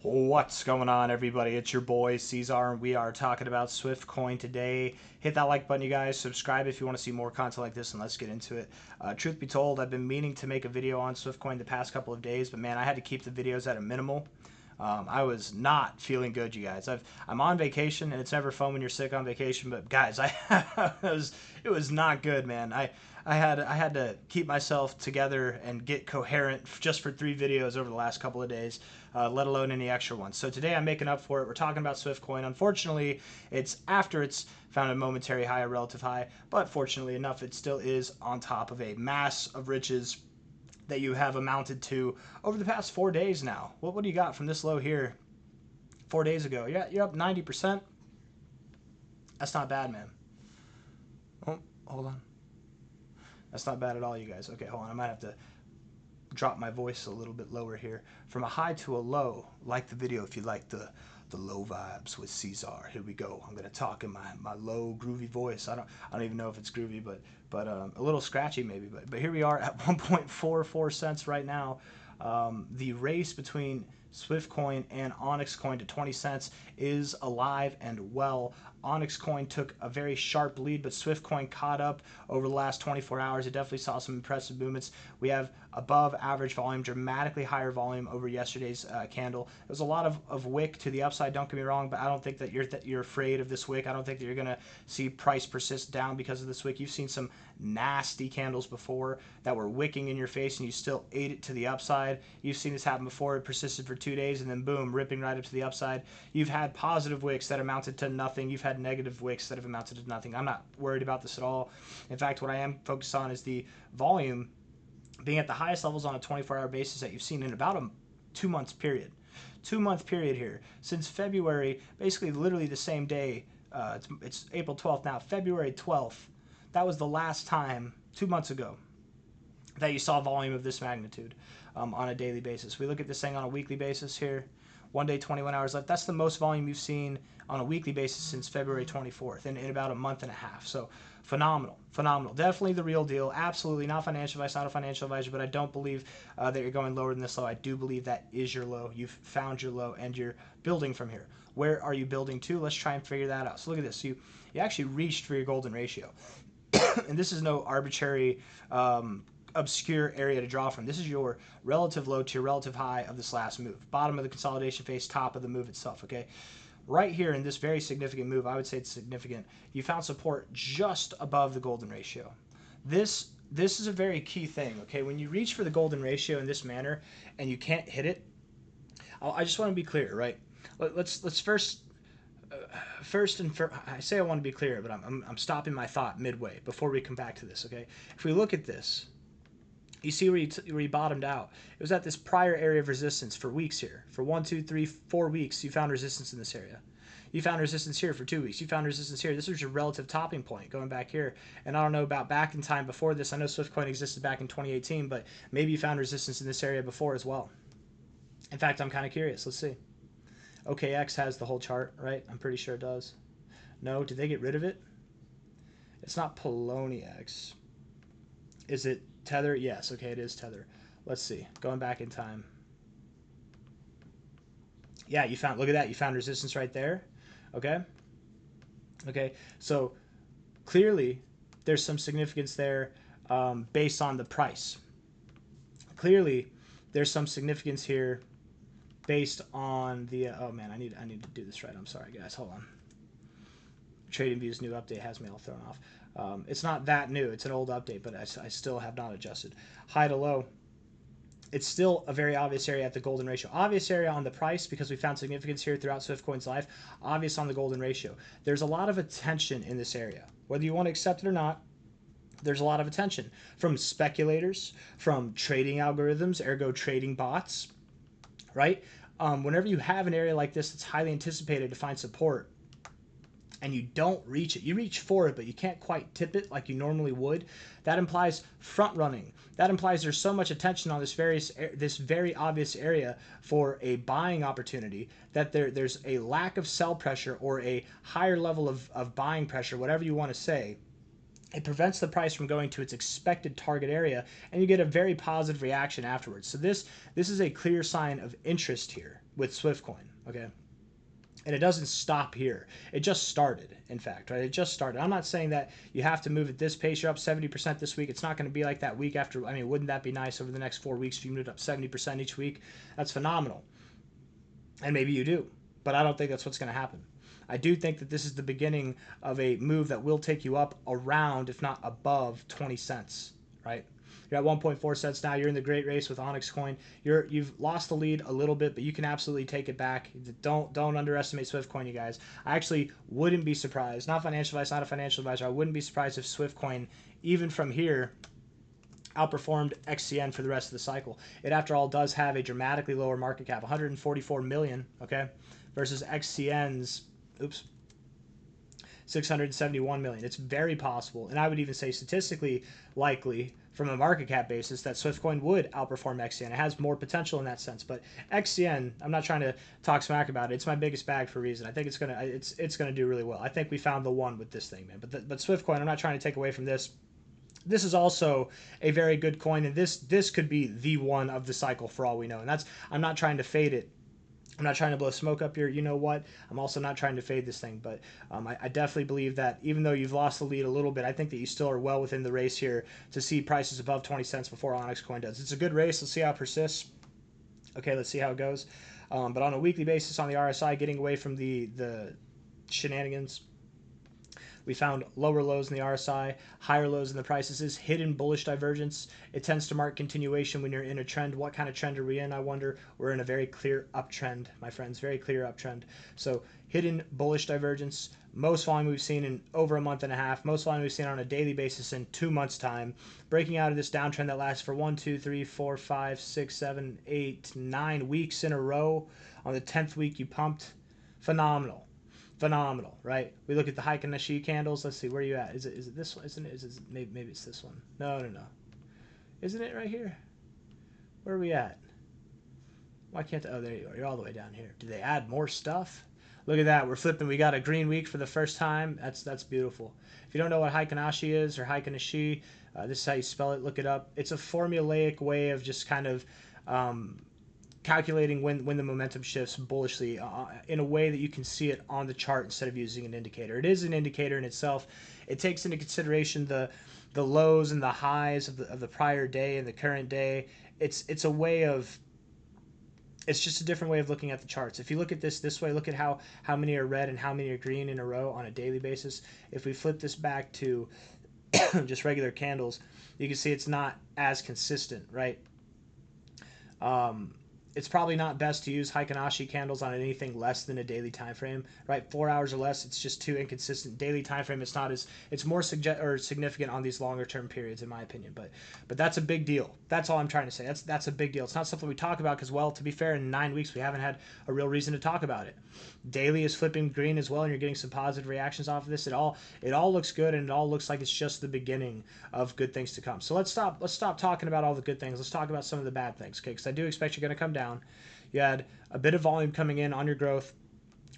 What's going on, everybody? It's your boy C-Zar, and we are talking about SwiftCoin today. Hit that like button, you guys. Subscribe if you want to see more content like this, and let's get into it. Truth be told, I've been meaning to make a video on SwiftCoin the past couple of days, but man, I had to keep the videos at a minimal. I was not feeling good, you guys. I'm on vacation, and it's never fun when you're sick on vacation. But guys, it was not good, man. I had to keep myself together and get coherent just for 3 videos over the last couple of days, let alone any extra ones. So today I'm making up for it. We're talking about SwiftCoin. Unfortunately, it's after it's found a momentary high, a relative high, but fortunately enough, it still is on top of a mass of riches that you have amounted to over the past 4 days now. What do you got from this low here 4 days ago? Yeah, you're up 90%. That's not bad, man. Oh, hold on. That's not bad at all, you guys. Okay, hold on. I might have to drop my voice a little bit lower here. From a high to a low, like the video if you like the low vibes with C-Zar. Here we go. I'm gonna talk in my low groovy voice. I don't even know if it's groovy, but a little scratchy maybe. But here we are at 1.44 cents right now. The race between SwiftCoin and Onyx Coin to 20 cents is alive and well. Onyx Coin took a very sharp lead, but SwiftCoin caught up over the last 24 hours. It definitely saw some impressive movements. We have above average volume, dramatically higher volume over yesterday's candle. There was a lot of wick to the upside, don't get me wrong, but I don't think that you're afraid of this wick. I don't think that you're going to see price persist down because of this wick. You've seen some nasty candles before that were wicking in your face and you still ate it to the upside. You've seen this happen before. It persisted for 2 days and then boom, ripping right up to the upside. You've had positive wicks that amounted to nothing. You've had negative wicks that have amounted to nothing. I'm not worried about this at all. In fact, what I am focused on is the volume being at the highest levels on a 24-hour basis that you've seen in about a 2-month period. 2-month period here. Since February, basically literally the same day, it's April 12th now, February 12th, that was the last time, 2 months ago, that you saw volume of this magnitude on a daily basis. We look at this thing on a weekly basis here. 1 day, 21 hours left. That's the most volume you've seen on a weekly basis since February 24th in about a month and a half. So phenomenal, phenomenal. Definitely the real deal. Absolutely not financial advice, not a financial advisor, but I don't believe that you're going lower than this low. I do believe that is your low. You've found your low and you're building from here. Where are you building to? Let's try and figure that out. So look at this. You actually reached for your golden ratio. And this is no arbitrary obscure area to draw from. This is your relative low to your relative high of this last move. Bottom of the consolidation phase, top of the move itself, okay? Right here in this very significant move, I would say it's significant, you found support just above the golden ratio. This is a very key thing, okay? When you reach for the golden ratio in this manner and you can't hit it, I just want to be clear, right? Let's first I say I want to be clear, but I'm stopping my thought midway before we come back to this, okay? If we look at this, you see where he bottomed out. It was at this prior area of resistance for weeks here. For 1, 2, 3, 4 weeks, you found resistance in this area. You found resistance here for 2 weeks. You found resistance here. This was your relative topping point going back here. And I don't know about back in time before this. I know SwiftCoin existed back in 2018, but maybe you found resistance in this area before as well. In fact, I'm kind of curious. Let's see. OKX has the whole chart, right? I'm pretty sure it does. No, did they get rid of it? It's not Poloniex. Is it Tether? Yes, okay, it is Tether. Let's see. Going back in time. Yeah, you found, look at that. You found resistance right there. Okay? Okay, so clearly there's some significance there based on the price. Clearly there's some significance here based on the, oh man, I need to do this right. I'm sorry, guys. Hold on. TradingView's new update has me all thrown off. It's not that new. It's an old update, but I still have not adjusted. High to low, it's still a very obvious area at the golden ratio. Obvious area on the price because we found significance here throughout SwiftCoin's life. Obvious on the golden ratio. There's a lot of attention in this area. Whether you want to accept it or not, there's a lot of attention from speculators, from trading algorithms, ergo trading bots, right? Whenever you have an area like this that's highly anticipated to find support, and you don't reach it, you reach for it, but you can't quite tip it like you normally would, that implies front running. That implies there's so much attention on this very obvious area for a buying opportunity that there's a lack of sell pressure or a higher level of buying pressure, whatever you want to say. It prevents the price from going to its expected target area, and you get a very positive reaction afterwards. So this is a clear sign of interest here. with SwiftCoin, okay? And it doesn't stop here. It just started, in fact, right? It just started. I'm not saying that you have to move at this pace. You're up 70% this week. It's not going to be like that week after. I mean, wouldn't that be nice over the next 4 weeks if you moved up 70% each week? That's phenomenal. And maybe you do, but I don't think that's what's going to happen. I do think that this is the beginning of a move that will take you up around, if not above, 20 cents, right? You're at 1.4 cents now. You're in the great race with Onyx Coin. You've lost the lead a little bit, but you can absolutely take it back. Don't underestimate SwiftCoin, you guys. I actually wouldn't be surprised. Not financial advice, not a financial advisor. I wouldn't be surprised if SwiftCoin, even from here, outperformed XCN for the rest of the cycle. It, after all, does have a dramatically lower market cap, 144 million, okay, versus XCN's, 671 million. It's very possible, and I would even say statistically likely from a market cap basis that SwiftCoin would outperform XCN. It has more potential in that sense, but XCN, I'm not trying to talk smack about it. It's my biggest bag for a reason. I think it's gonna do really well. I think we found the one with this thing, man. But SwiftCoin, I'm not trying to take away from this. This is also a very good coin, and this could be the one of the cycle for all we know. And I'm not trying to fade it. I'm not trying to blow smoke up here. You know what? I'm also not trying to fade this thing, but I definitely believe that even though you've lost the lead a little bit, I think that you still are well within the race here to see prices above 20 cents before Onyx Coin does. It's a good race. Let's see how it persists. Okay, let's see how it goes. But on a weekly basis on the RSI, getting away from the shenanigans, we found lower lows in the RSI, higher lows in the prices. Is hidden bullish divergence. It tends to mark continuation when you're in a trend. What kind of trend are we in, I wonder? We're in a very clear uptrend, my friends, very clear uptrend. So hidden bullish divergence. Most volume we've seen in over a month and a half. Most volume we've seen on a daily basis in 2 months' time. Breaking out of this downtrend that lasts for 1, 2, 3, 4, 5, 6, 7, 8, 9 weeks in a row. On the 10th week, you pumped. Phenomenal. Phenomenal, right? We look at the Heiken Nashi candles. Let's see, where are you at? Is it this one? Isn't it? Maybe it's this one. No. Isn't it right here? Where are we at? Why can't oh, there you are. You're all the way down here. Did they add more stuff? Look at that. We're flipping. We got a green week for the first time. That's beautiful. If you don't know what Heiken Nashi is or Heiken Nashi, this is how you spell it. Look it up. It's a formulaic way of just kind of calculating when the momentum shifts bullishly in a way that you can see it on the chart instead of using an indicator. It is an indicator in itself. It takes into consideration the lows and the highs of the prior day and the current day. It's a way of, it's just a different way of looking at the charts. If you look at this way, look at how many are red and how many are green in a row on a daily basis. If we flip this back to just regular candles, you can see it's not as consistent, right? It's probably not best to use Heiken Nashi candles on anything less than a daily time frame, right? 4 hours or less, it's just too inconsistent. Daily time frame, it's more significant on these longer term periods, in my opinion. But that's a big deal. That's all I'm trying to say. That's a big deal. It's not something we talk about because, well, to be fair, in 9 weeks we haven't had a real reason to talk about it. Daily is flipping green as well, and you're getting some positive reactions off of this. It all looks good, and it all looks like it's just the beginning of good things to come. So let's stop talking about all the good things. Let's talk about some of the bad things, okay? Because I do expect you're going to come down. You had a bit of volume coming in on your growth,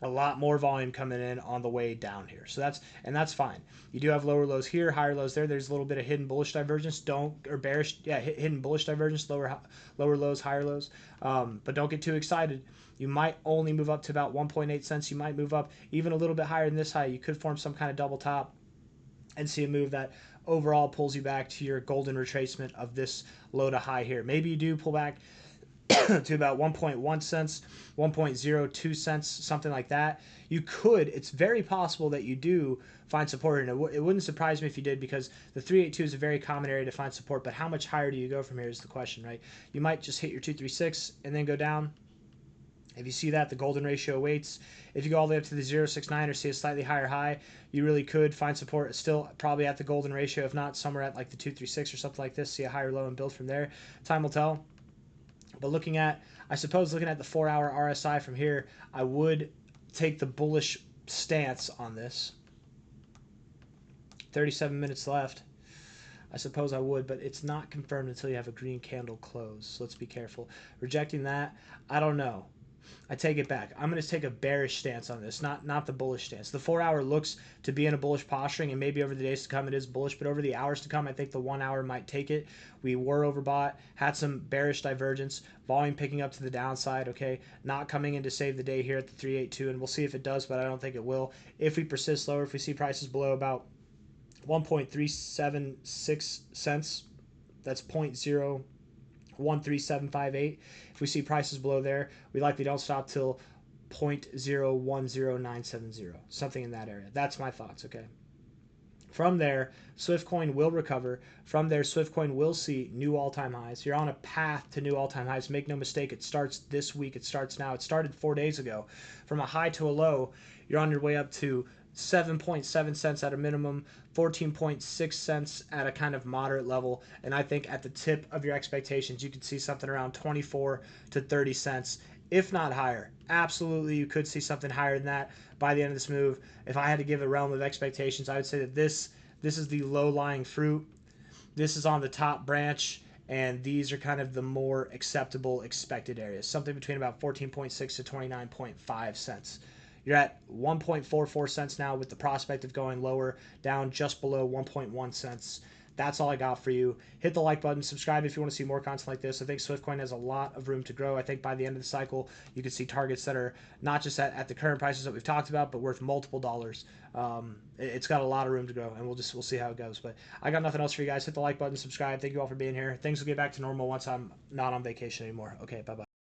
a lot more volume coming in on the way down here. So that's fine. You do have lower lows here, higher lows there. There's a little bit of hidden bullish divergence. Hidden bullish divergence, lower lows, higher lows. But don't get too excited. You might only move up to about 1.8 cents. You might move up even a little bit higher than this high. You could form some kind of double top and see a move that overall pulls you back to your golden retracement of this low to high here. Maybe you do pull back to about 1.1 cents, 1.02 cents, something like that. You could, it's very possible that you do find support, and it wouldn't surprise me if you did, because the 382 is a very common area to find support, but how much higher do you go from here is the question, right? You might just hit your 236 and then go down. If you see that, the golden ratio waits. If you go all the way up to the 069 or see a slightly higher high, you really could find support still probably at the golden ratio, if not somewhere at like the 236 or something like this, see a higher low and build from there. Time will tell. But looking at the 4-hour RSI from here, I would take the bullish stance on this. 37 minutes left. I suppose I would, but it's not confirmed until you have a green candle close. So let's be careful. Rejecting that, I don't know. I take it back. I'm going to take a bearish stance on this, not the bullish stance. The 4-hour looks to be in a bullish posturing, and maybe over the days to come it is bullish, but over the hours to come, I think the 1 hour might take it. We were overbought, had some bearish divergence, volume picking up to the downside, okay? Not coming in to save the day here at the 382, and we'll see if it does, but I don't think it will. If we persist lower, if we see prices below about 1.376 cents, that's 0.013758. If we see prices below there, we likely don't stop till 0.010970, something in that area. That's my thoughts, okay? From there, SwiftCoin will recover. From there, SwiftCoin will see new all-time highs. You're on a path to new all-time highs. Make no mistake, it starts this week. It starts now. It started 4 days ago. From a high to a low, you're on your way up to 7.7 cents at a minimum, 14.6 cents at a kind of moderate level, and I think at the tip of your expectations, you could see something around 24 to 30 cents, if not higher. Absolutely, you could see something higher than that by the end of this move. If I had to give a realm of expectations, I would say that this is the low-lying fruit. This is on the top branch, and these are kind of the more acceptable expected areas, something between about 14.6 to 29.5 cents. You're at 1.44 cents now with the prospect of going lower, down just below 1.1 cents. That's all I got for you. Hit the like button, subscribe if you want to see more content like this. I think SwiftCoin has a lot of room to grow. I think by the end of the cycle, you can see targets that are not just at the current prices that we've talked about, but worth multiple dollars. It's got a lot of room to grow, and we'll see how it goes. But I got nothing else for you guys. Hit the like button, subscribe. Thank you all for being here. Things will get back to normal once I'm not on vacation anymore. Okay, bye-bye.